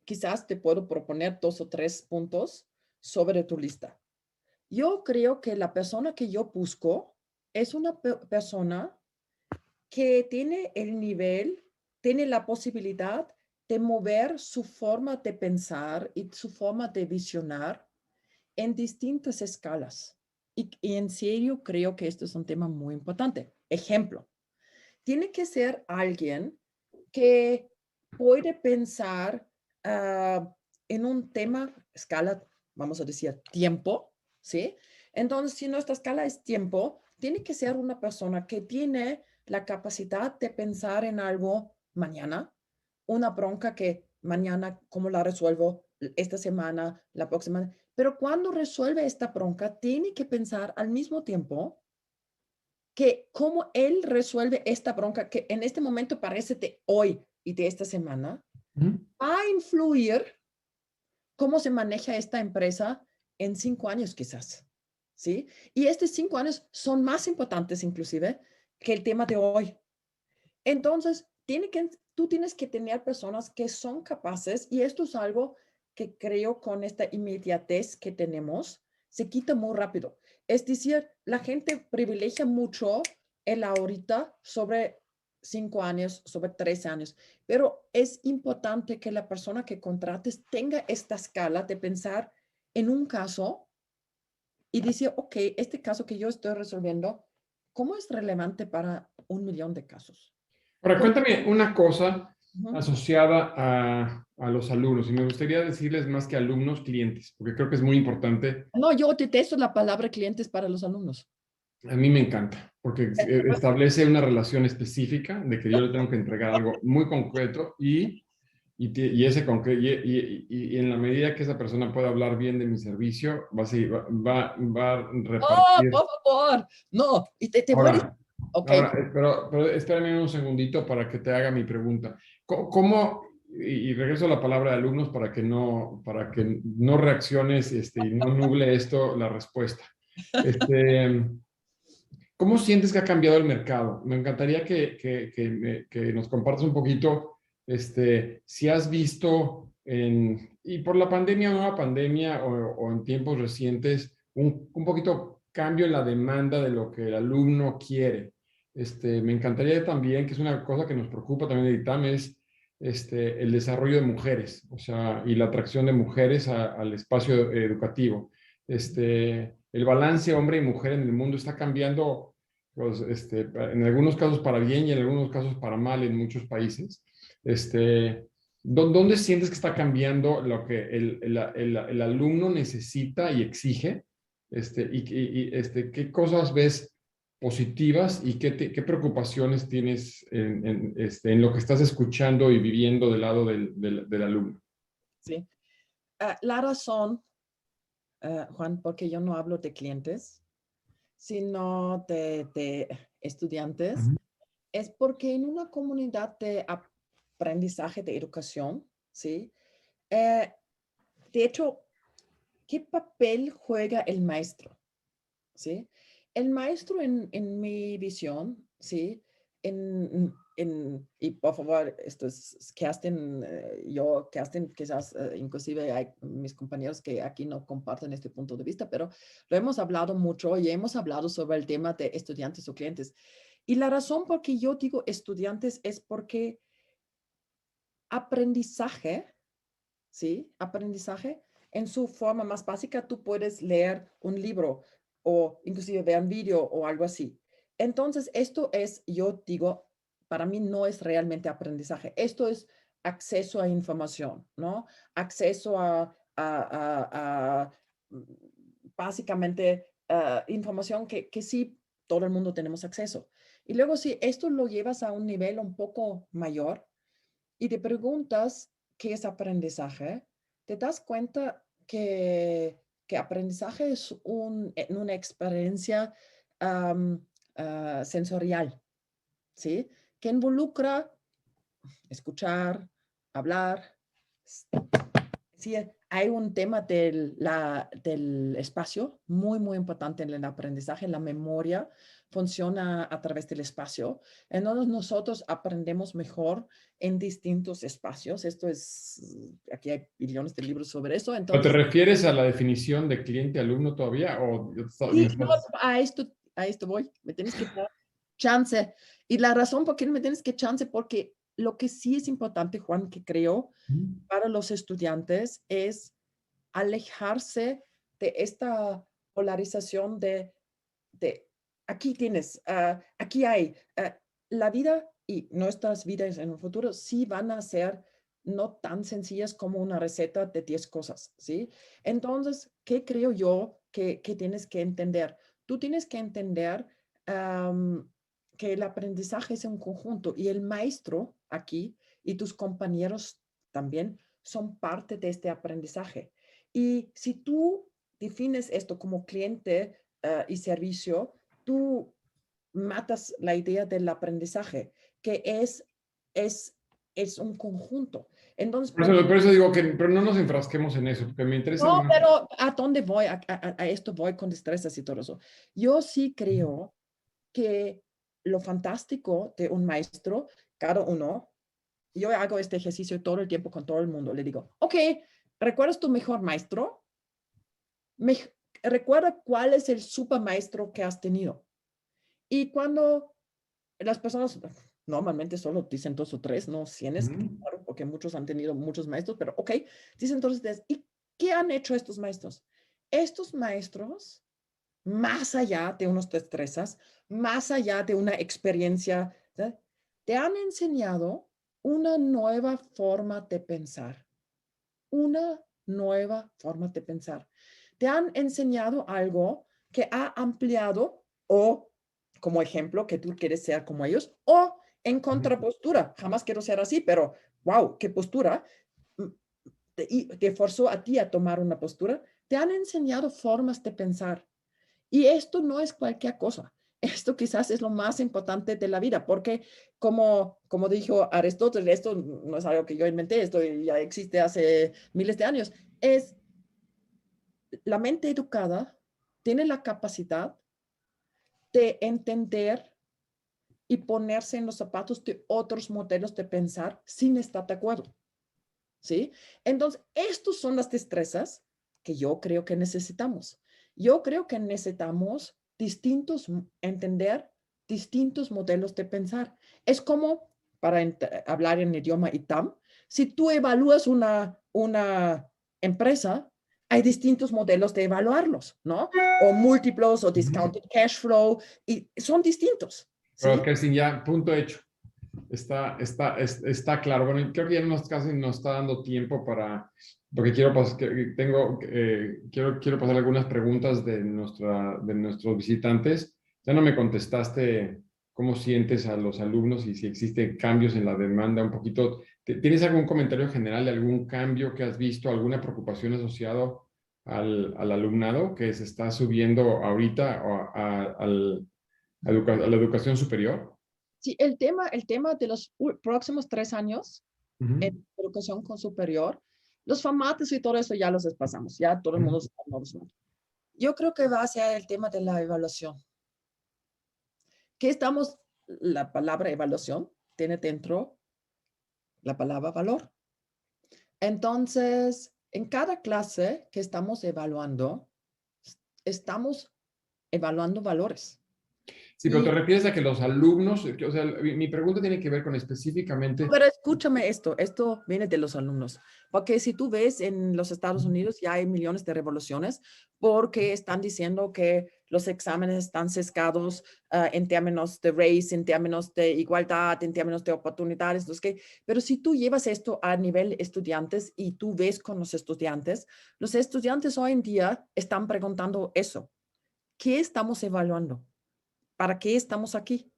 quizás te puedo proponer 2 o 3 puntos sobre tu lista. Yo creo que la persona que yo busco es una persona que tiene el nivel, tiene la posibilidad de mover su forma de pensar y su forma de visionar en distintas escalas. Y en serio creo que esto es un tema muy importante. Ejemplo, tiene que ser alguien que puede pensar en un tema, escala, vamos a decir, tiempo, ¿sí? Entonces, si nuestra escala es tiempo, tiene que ser una persona que tiene la capacidad de pensar en algo mañana, una bronca que mañana, ¿cómo la resuelvo? Esta semana, la próxima. Pero cuando resuelve esta bronca, tiene que pensar al mismo tiempo que cómo él resuelve esta bronca que en este momento parece de hoy y de esta semana, va a influir cómo se maneja esta empresa en 5 años quizás, ¿sí? Y estos 5 años son más importantes inclusive que el tema de hoy. Entonces, tú tienes que tener personas que son capaces, y esto es algo que creo con esta inmediatez que tenemos, se quita muy rápido. Es decir, la gente privilegia mucho el ahorita sobre 5 años, sobre 13 años, pero es importante que la persona que contrates tenga esta escala de pensar en un caso y decir, ok, este caso que yo estoy resolviendo, ¿cómo es relevante para 1 millón de casos? Ahora, ¿Cómo? cuéntame una cosa Ujú. asociada a los alumnos, y me gustaría decirles más que alumnos, clientes, porque creo que es muy importante. No, yo detesto la palabra clientes para los alumnos. A mí me encanta, porque establece una relación específica de que yo le tengo que entregar algo muy concreto y ese y en la medida que esa persona pueda hablar bien de mi servicio, va a Oh, repartir. por favor. No, y te voy a decir, Ahora, ok. pero espérame un segundito para que te haga mi pregunta. Y regreso a la palabra de alumnos para que no reacciones y no nuble esto la respuesta. Este, ¿Cómo sientes que ha cambiado el mercado? Me encantaría que nos compartas un poquito, si has visto y por la pandemia o nueva pandemia o en tiempos recientes, un poquito cambio en la demanda de lo que el alumno quiere. Me encantaría también, que es una cosa que nos preocupa también de ITAM, es el desarrollo de mujeres, o sea, y la atracción de mujeres al espacio educativo. El balance hombre y mujer en el mundo está cambiando pues, en algunos casos para bien y en algunos casos para mal en muchos países. ¿Dónde sientes que está cambiando lo que el alumno necesita y exige? ¿Qué cosas ves positivas y qué preocupaciones tienes en lo que estás escuchando y viviendo del lado del alumno? Sí. La razón, Juan, porque yo no hablo de clientes, sino de estudiantes, Ujú. es porque en una comunidad de aprendizaje, de educación, ¿sí? Eh, de hecho, ¿qué papel juega el maestro? ¿Sí? El maestro en mi visión, ¿sí? Y por favor, esto es Kerstin, Kerstin, quizás inclusive hay mis compañeros que aquí no comparten este punto de vista, pero lo hemos hablado mucho y hemos hablado sobre el tema de estudiantes o clientes. Y la razón por que yo digo estudiantes es porque aprendizaje, ¿sí? Aprendizaje. En su forma más básica, tú puedes leer un libro o inclusive ver un video o algo así. Entonces, esto es, yo digo, para mí no es realmente aprendizaje. Esto es acceso a información, ¿no? Acceso a básicamente información que sí todo el mundo tenemos acceso. Y luego, si esto lo llevas a un nivel un poco mayor, y te preguntas qué es aprendizaje, te das cuenta que aprendizaje es una experiencia sensorial, ¿sí? Que involucra escuchar, hablar, sí, hay un tema del espacio muy, muy importante en el aprendizaje. La memoria funciona a través del espacio. Entonces nosotros aprendemos mejor en distintos espacios. Aquí hay billones de libros sobre eso. ¿Pero te Entonces, refieres a la definición de cliente-alumno todavía? ¿O me sí, no, estás- a esto voy. Me tienes que dar chance. Y la razón por qué me tienes que chance, porque lo que sí es importante, Juan, que creo para los estudiantes es alejarse de esta polarización de aquí tienes, aquí hay, la vida y nuestras vidas en el futuro sí van a ser no tan sencillas como una receta de 10 cosas, ¿sí? Entonces, ¿qué creo yo que tienes que entender? Tú tienes que entender que el aprendizaje es un conjunto y el maestro aquí y tus compañeros también son parte de este aprendizaje. Y si tú defines esto como cliente y servicio, tú matas la idea del aprendizaje, que es un conjunto. Entonces, Por eso digo que pero no nos enfrasquemos en eso, porque me interesa no, más. pero ¿a dónde voy? A esto voy con destrezas y todo eso. Yo sí creo que lo fantástico de un maestro, cada uno, yo hago este ejercicio todo el tiempo con todo el mundo. Le digo, ok, ¿recuerdas tu mejor maestro? Me, recuerda cuál es el super maestro que has tenido. Y cuando las personas normalmente solo dicen 2 o 3, no 100, claro, porque muchos han tenido muchos maestros, pero ok, dicen entonces, ¿y qué han hecho estos maestros? Estos maestros, más allá de unas destrezas, más allá de una experiencia, ¿sí? Te han enseñado una nueva forma de pensar, una nueva forma de pensar. Te han enseñado algo que ha ampliado o, como ejemplo, que tú quieres ser como ellos, o en contrapostura. Jamás quiero ser así, pero wow, qué postura. Y te forzó a ti a tomar una postura. Te han enseñado formas de pensar. Y esto no es cualquier cosa. Esto quizás es lo más importante de la vida, porque como dijo Aristóteles, esto no es algo que yo inventé, esto ya existe hace miles de años, es la mente educada tiene la capacidad de entender y ponerse en los zapatos de otros modelos de pensar sin estar de acuerdo, ¿sí? Entonces, estas son las destrezas que yo creo que necesitamos. Yo creo que necesitamos entender distintos modelos de pensar. Es como, para hablar en idioma ITAM, si tú evalúas una empresa, hay distintos modelos de evaluarlos, ¿no? O múltiplos o discounted cash flow, y son distintos, Pero ¿sí? Kerstin, ya, punto hecho. Está claro. Bueno, y creo que ya casi nos está dando tiempo porque quiero pasar algunas preguntas de nuestros visitantes. Ya no me contestaste cómo sientes a los alumnos y si existen cambios en la demanda un poquito. ¿Tienes algún comentario general de algún cambio que has visto, alguna preocupación asociado al alumnado que se está subiendo ahorita a la educación superior? Sí, el tema de los próximos 3 años en Ujú. educación con superior, los formatos y todo eso ya los pasamos, ya todo el mundo Ujú. sabe los formatos. Yo creo que va a ser el tema de la evaluación. La palabra evaluación tiene dentro la palabra valor. Entonces, en cada clase que estamos evaluando valores. Sí, pero te Y refieres a que los alumnos, o sea, mi pregunta tiene que ver con específicamente. Pero escúchame esto viene de los alumnos, porque si tú ves en los Estados Unidos ya hay millones de revoluciones porque están diciendo que los exámenes están sesgados en términos de race, en términos de igualdad, en términos de oportunidades, pero si tú llevas esto a nivel estudiantes y tú ves con los estudiantes hoy en día están preguntando eso, ¿qué estamos evaluando? ¿Para qué estamos aquí?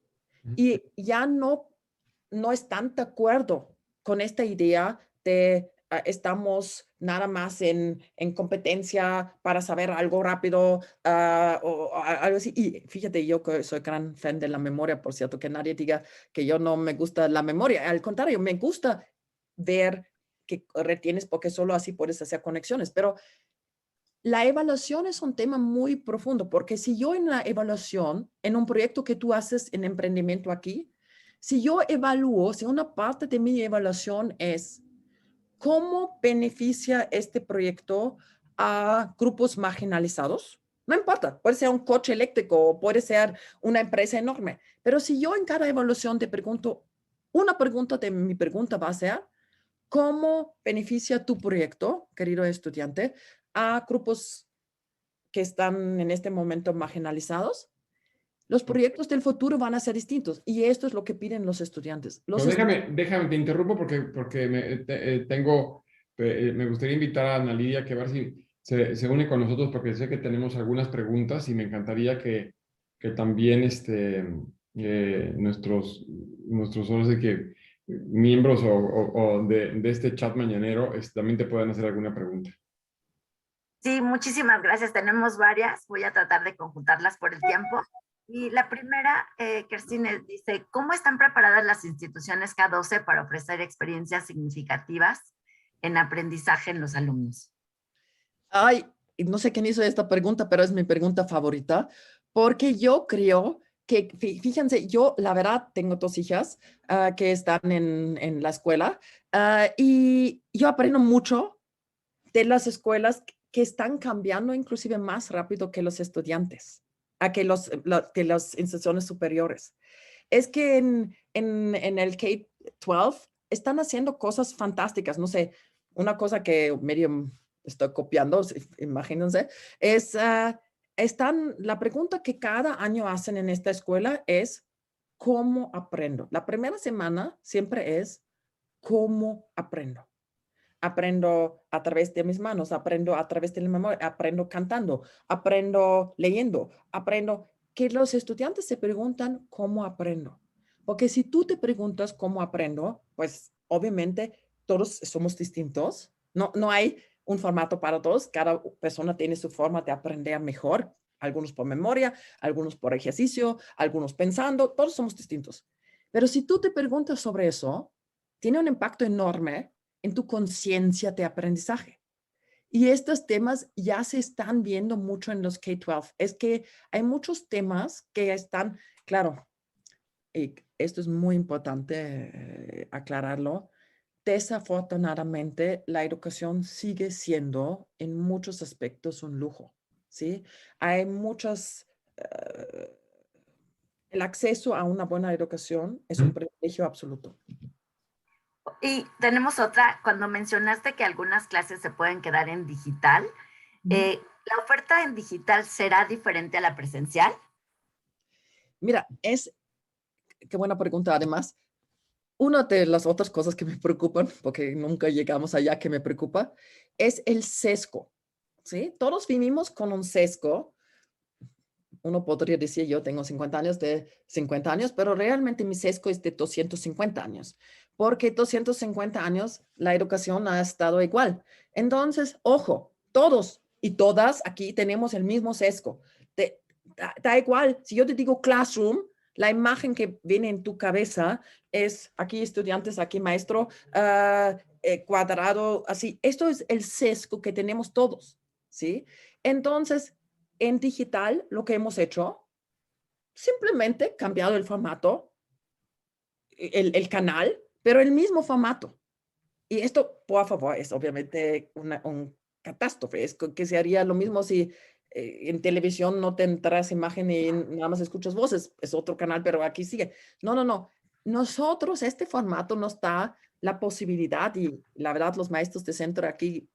Y ya no están de acuerdo con esta idea de estamos nada más en competencia para saber algo rápido o algo así. Y fíjate, yo que soy gran fan de la memoria, por cierto, que nadie diga que yo no me gusta la memoria. Al contrario, me gusta ver que retienes porque solo así puedes hacer conexiones. Pero la evaluación es un tema muy profundo, porque si yo en la evaluación, en un proyecto que tú haces en emprendimiento aquí, si yo evalúo, si una parte de mi evaluación es cómo beneficia este proyecto a grupos marginalizados, no importa, puede ser un coche eléctrico o puede ser una empresa enorme, pero si yo en cada evaluación te pregunto, una pregunta de mi pregunta va a ser, ¿cómo beneficia tu proyecto, querido estudiante, a grupos que están en este momento marginalizados? Los proyectos del futuro van a ser distintos y esto es lo que piden los estudiantes. Pero déjame, te interrumpo porque me gustaría invitar a Ana Lidia que a ver si se une con nosotros porque sé que tenemos algunas preguntas y me encantaría que también nuestros ahora sí que miembros de este chat mañanero también te puedan hacer alguna pregunta. Sí, muchísimas gracias. Tenemos varias. Voy a tratar de conjuntarlas por el tiempo. Y la primera, Kerstin, dice, ¿cómo están preparadas las instituciones K12 para ofrecer experiencias significativas en aprendizaje en los alumnos? Ay, no sé quién hizo esta pregunta, pero es mi pregunta favorita, porque yo creo que, fíjense, yo la verdad tengo dos hijas que están en la escuela y yo aprendo mucho de las escuelas que están cambiando inclusive más rápido que los estudiantes, que las instituciones superiores. Es que en el K-12 están haciendo cosas fantásticas. No sé, una cosa que medio estoy copiando, imagínense, es, la pregunta que cada año hacen en esta escuela es, ¿cómo aprendo? La primera semana siempre es, ¿cómo aprendo? Aprendo a través de mis manos, aprendo a través de la memoria, aprendo cantando, aprendo leyendo, aprendo que los estudiantes se preguntan cómo aprendo. Porque si tú te preguntas cómo aprendo, pues obviamente todos somos distintos. No hay un formato para todos. Cada persona tiene su forma de aprender mejor. Algunos por memoria, algunos por ejercicio, algunos pensando. Todos somos distintos. Pero si tú te preguntas sobre eso, tiene un impacto enorme en tu conciencia de aprendizaje. Y estos temas ya se están viendo mucho en los K-12. Es que hay muchos temas que están, claro, y esto es muy importante aclararlo. Desafortunadamente, la educación sigue siendo en muchos aspectos un lujo, ¿sí? Hay muchos, el acceso a una buena educación es un privilegio absoluto. Y tenemos otra, cuando mencionaste que algunas clases se pueden quedar en digital, ¿la oferta en digital será diferente a la presencial? Mira, qué buena pregunta además. Una de las otras cosas que me preocupan, porque nunca llegamos allá que me preocupa, es el sesgo, ¿sí? Todos vivimos con un sesgo. Uno podría decir, yo tengo 50 años, pero realmente mi sesgo es de 250 años, porque 250 años la educación ha estado igual. Entonces, ojo, todos y todas aquí tenemos el mismo sesgo. Da igual, si yo te digo classroom, la imagen que viene en tu cabeza es aquí estudiantes, aquí maestro, cuadrado, así. Esto es el sesgo que tenemos todos, ¿sí? Entonces, en digital, lo que hemos hecho, simplemente cambiado el formato, el canal, pero el mismo formato. Y esto, por favor, es obviamente un catástrofe. Es que se haría lo mismo si en televisión no tendrás imagen y nada más escuchas voces. Es otro canal, pero aquí sigue. No. Nosotros, este formato nos da la posibilidad y la verdad los maestros de centro aquí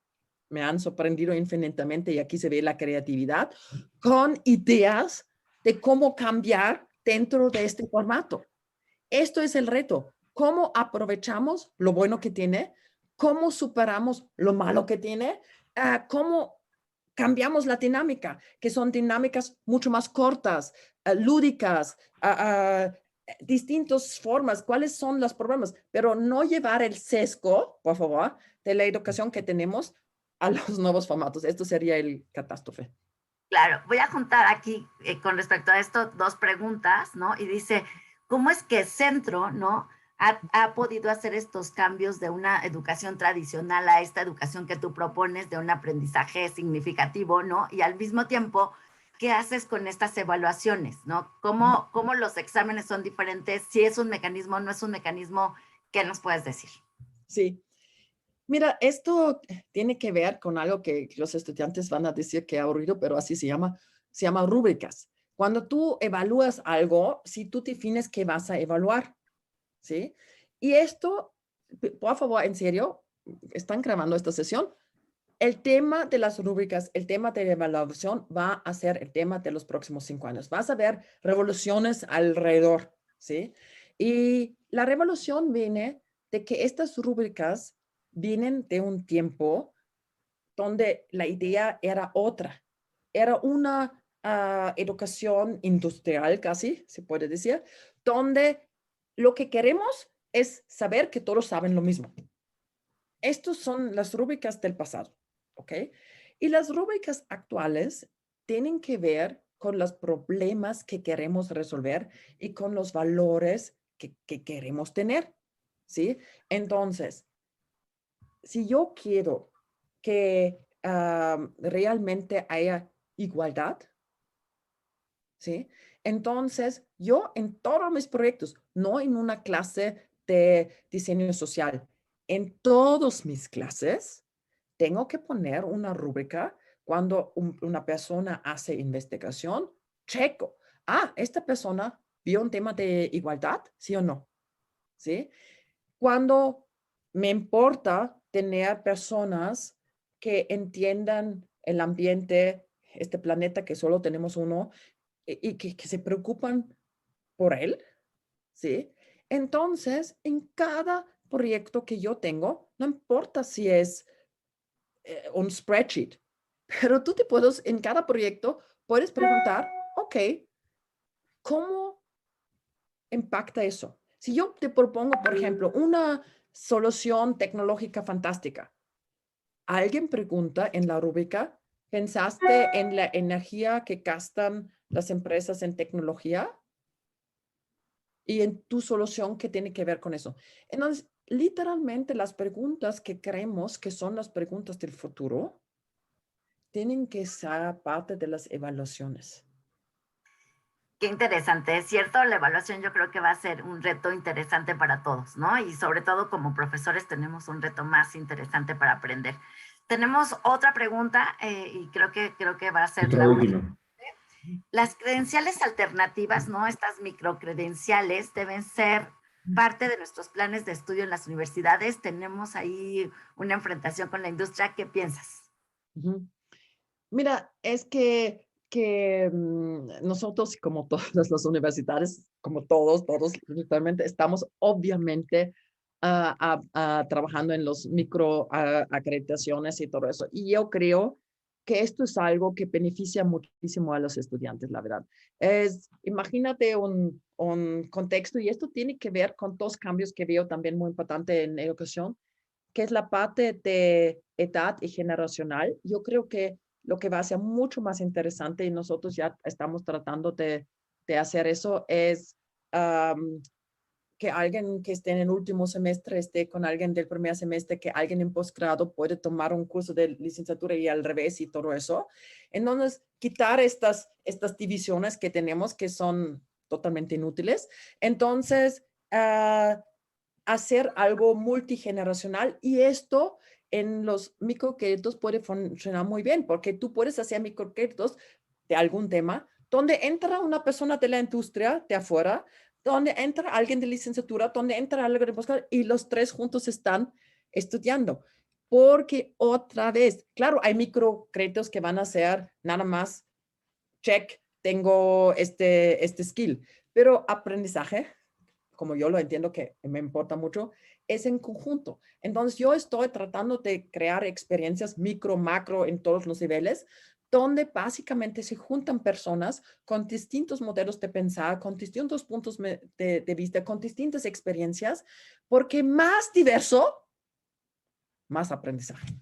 me han sorprendido infinitamente y aquí se ve la creatividad con ideas de cómo cambiar dentro de este formato. Esto es el reto. ¿Cómo aprovechamos lo bueno que tiene? ¿Cómo superamos lo malo que tiene? ¿Cómo cambiamos la dinámica? Que son dinámicas mucho más cortas, lúdicas, distintas formas. ¿Cuáles son los problemas? Pero no llevar el sesgo, por favor, de la educación que tenemos a los nuevos formatos. Esto sería el catástrofe. Claro, voy a juntar aquí con respecto a esto dos preguntas, ¿no? Y dice, ¿cómo es que Centro, ¿no? ha podido hacer estos cambios de una educación tradicional a esta educación que tú propones de un aprendizaje significativo, ¿no? Y al mismo tiempo, ¿qué haces con estas evaluaciones, ¿no? ¿Cómo los exámenes son diferentes? Si es un mecanismo, no es un mecanismo, ¿qué nos puedes decir? Sí. Mira, esto tiene que ver con algo que los estudiantes van a decir que aburrido, pero así se llama rúbricas. Cuando tú evalúas algo, si tú defines qué vas a evaluar, ¿sí? Y esto, por favor, en serio, están grabando esta sesión. El tema de las rúbricas, el tema de la evaluación va a ser el tema de los próximos 5 años. Vas a ver revoluciones alrededor, ¿sí? Y la revolución viene de que estas rúbricas vienen de un tiempo donde la idea era otra. Era una educación industrial, casi, se puede decir, donde lo que queremos es saber que todos saben lo mismo. Estas son las rúbricas del pasado, ¿ok? Y las rúbricas actuales tienen que ver con los problemas que queremos resolver y con los valores que queremos tener, ¿sí? Entonces, si yo quiero que realmente haya igualdad, ¿sí? Entonces, yo en todos mis proyectos, no en una clase de diseño social, en todas mis clases, tengo que poner una rúbrica cuando una persona hace investigación, checo. Esta persona vio un tema de igualdad, ¿sí o no? ¿Sí? Cuando me importa tener personas que entiendan el ambiente, este planeta que solo tenemos uno, y que se preocupan por él, ¿sí? Entonces, en cada proyecto que yo tengo, no importa si es un spreadsheet, pero tú te puedes, en cada proyecto, puedes preguntar, ok, ¿cómo impacta eso? Si yo te propongo, por ejemplo, una solución tecnológica fantástica, alguien pregunta en la rúbrica, ¿pensaste en la energía que gastan las empresas en tecnología? Y en tu solución, ¿qué tiene que ver con eso? Entonces, literalmente las preguntas que creemos que son las preguntas del futuro tienen que ser parte de las evaluaciones. Qué interesante, es cierto, la evaluación yo creo que va a ser un reto interesante para todos, ¿no? Y sobre todo como profesores tenemos un reto más interesante para aprender. Tenemos otra pregunta y creo que va a ser Nuestra la última. última. Las credenciales alternativas, ¿no? Estas microcredenciales deben ser parte de nuestros planes de estudio en las universidades. Tenemos ahí una enfrentación con la industria. ¿Qué piensas? Mira, es que nosotros, como todas las universidades, como todos, literalmente, estamos obviamente trabajando en los micro acreditaciones y todo eso. Y yo creo que esto es algo que beneficia muchísimo a los estudiantes, la verdad. Imagínate un contexto, y esto tiene que ver con dos cambios que veo también muy importante en educación, que es la parte de edad y generacional. Yo creo que lo que va a ser mucho más interesante, y nosotros ya estamos tratando de hacer eso, es que alguien que esté en el último semestre esté con alguien del primer semestre, que alguien en posgrado puede tomar un curso de licenciatura y al revés y todo eso. Entonces, quitar estas divisiones que tenemos que son totalmente inútiles. Entonces, hacer algo multigeneracional, y esto en los microcréditos puede funcionar muy bien, porque tú puedes hacer microcréditos de algún tema donde entra una persona de la industria de afuera, donde entra alguien de licenciatura, donde entra alguien de posgrado, y los tres juntos están estudiando. Porque otra vez, claro, hay microcréditos que van a ser nada más, check, tengo este skill, pero aprendizaje, como yo lo entiendo que me importa mucho, es en conjunto. Entonces yo estoy tratando de crear experiencias micro, macro en todos los niveles, donde básicamente se juntan personas con distintos modelos de pensar, con distintos puntos de vista, con distintas experiencias, porque más diverso, más aprendizaje.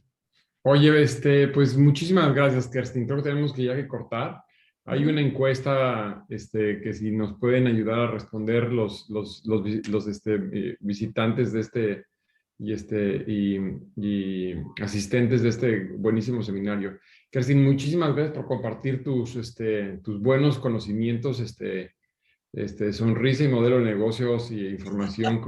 Oye, pues muchísimas gracias, Kerstin. Creo que tenemos que ya que cortar. Hay una encuesta que si nos pueden ayudar a responder los visitantes de y asistentes de este buenísimo seminario. Kerstin, muchísimas gracias por compartir tus buenos conocimientos, sonrisa y modelo de negocios y información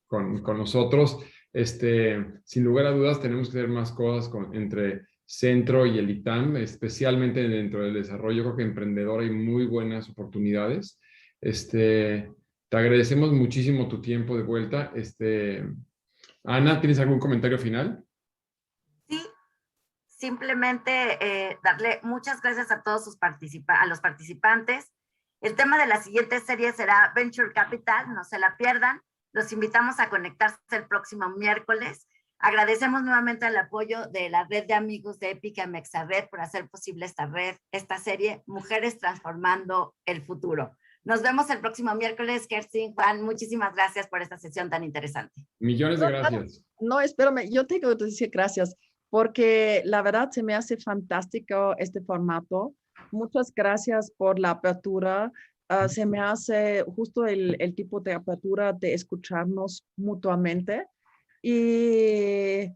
con nosotros. Sin lugar a dudas, tenemos que hacer más cosas entre Centro y el ITAM, especialmente dentro del desarrollo. Creo que emprendedor hay muy buenas oportunidades. Te agradecemos muchísimo tu tiempo de vuelta. Ana, ¿tienes algún comentario final? Sí, simplemente darle muchas gracias a todos a los participantes. El tema de la siguiente serie será Venture Capital, no se la pierdan. Los invitamos a conectarse el próximo miércoles. Agradecemos nuevamente el apoyo de la red de amigos de Épica Mexared por hacer posible esta serie, Mujeres Transformando el Futuro. Nos vemos el próximo miércoles. Kerstin, Juan, muchísimas gracias por esta sesión tan interesante. Millones de gracias. No, espérame, yo tengo que decir gracias, porque la verdad se me hace fantástico este formato. Muchas gracias por la apertura. Se me hace justo el tipo de apertura de escucharnos mutuamente. Y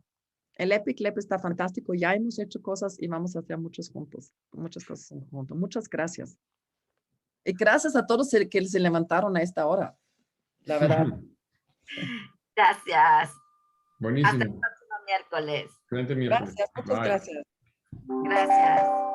el Epic Lab está fantástico. Ya hemos hecho cosas y vamos a hacer muchas cosas en conjunto. Muchas gracias. Y gracias a todos que se levantaron a esta hora. La verdad. Gracias. Buenísimo. Hasta el próximo miércoles. Excelente miércoles. Gracias, muchas gracias. Gracias.